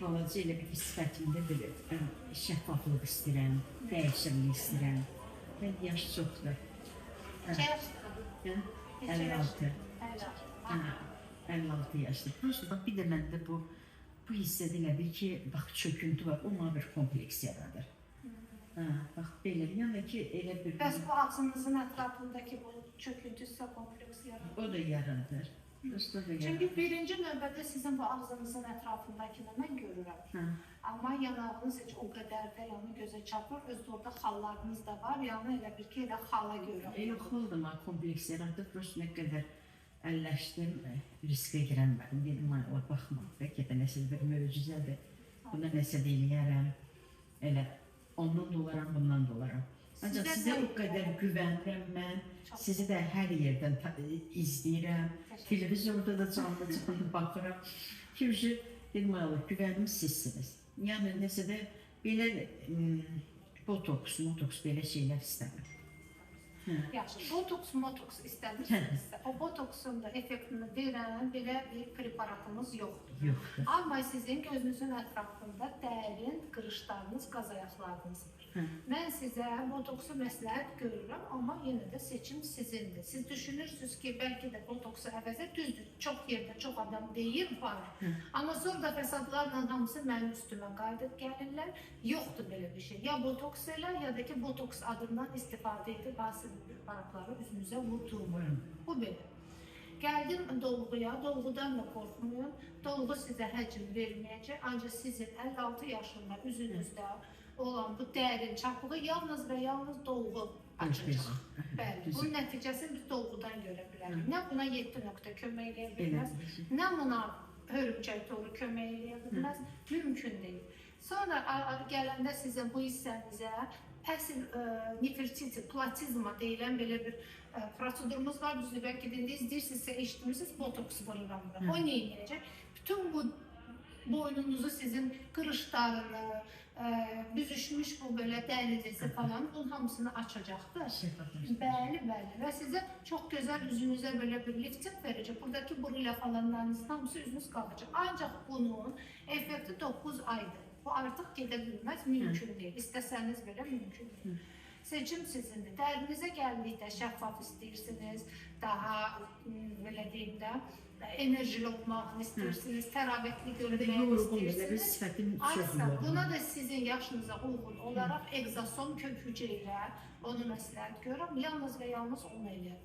balaca elə bir sifətimdə bir şəffaflıq istəyirəm, dəyişiklik istəyirəm. Mən yaş çoxdur. Neçə yaşlıdır? 56. 56. 56 yaşlı. Prosto bax, bir də məndə bu hissədə elə bir ki, bax, çöküntü var, o mənə bir kompleks yaradır. Bax, belə, yəni ki, elə bir... Bəs bu ağzınızın ətrafındakı bu çöküntü sizə kompleks yaradır? O da yaradır. Çünki birinci növbədə sizin bu ağzınızın ətrafındakını mən görürəm. Amma yanağınız heç o qədər də yəni gözə çarpır, özdə orada xallarınız da var, yəni elə bir ki, elə xala görürəm. Elə xaldır, mənə kompleks yaradır, prosto nə qədər əlləşdim, riskə girənmədim, dedim, ay, o baxma, bəlkə də nəsə bir möcüzədir, buna nəsə deyiləyərəm, elə ondan dolaram, bundan dolaram. Ancaq sizə o qədər güvənirəm mən, sizi də hər yerdən izləyirəm, televizorda da canlı baxıram. Ki, dedim, ay, güvənim sizsiniz. Yəni, nəsə də belə botoks, belə şeylər istəmir. Yaxşı, botoks istəmirsinizsə, o botoksun da effektini verən belə bir preparatımız yoxdur. Yoxdur. Amma sizin gözünüzün ətrafında dərin qırışlarınız, qaz ayaqlarınız var. Mən sizə botoksu məsləhət görürəm, amma yenə də seçim sizindir. Siz düşünürsünüz ki, bəlkə də botoksu əvəzə düzdür, çox yerdə çox adam deyir, var. Amma sonra da fəsadlarla hamısı mənim üstümə qayıdıb gəlirlər, yoxdur belə bir şey. Ya botoks elə, ya da ki, botoks adından istifadə edib preparatları üzünüzə vurdurmayın. Bu belə. Gəldim dolğuya, dolğudan da qorxmayın. Dolğu sizə həcm verməyəcək, ancaq sizin 56 yaşında üzünüzdə olan bu dərin çapığı yalnız və yalnız dolğu açacaq. Bəli, bunun nəticəsini biz dolğudan görə bilərik. Nə buna 7 nöqtə kömək eləyə bilməz, nə buna hörümçək toru kömək eləyə bilməz, mümkün deyil. Sonra gələndə sizin bu hissənizə əsl nefertiti, platizma deyilən belə bir prosedurumuz var. Düzdür, bəlkə də izləyirsinizsə, eşitmirsiniz, botoks vururam. O nə edəcək? Bütün bu boynunuzu, sizin qırışlarını, büzüşmüş bu belə dərinizi falan, bunun hamısını açacaqdır. Bəli, bəli. Və sizə çox gözəl üzünüzə belə bir lifting verəcək. Buradakı buruyla falanlarınızın hamısı üzünüz qalacaq. Ancaq bunun effekti 9 aydır. Bu artıq gedə bilməz, mümkün deyil. İstəsəniz belə mümkün deyil. Seçim sizindir. Dərinizə gəldikdə şəffaf istəyirsiniz, daha belə deyim də, enerjili olmağını istəyirsiniz, təravətli görünmək istəyirsiniz. Aysa, buna da sizin yaşınıza uyğun olaraq egzosom kök hüceyrə onu məsləhət görürəm, yalnız və yalnız onu eləyəm.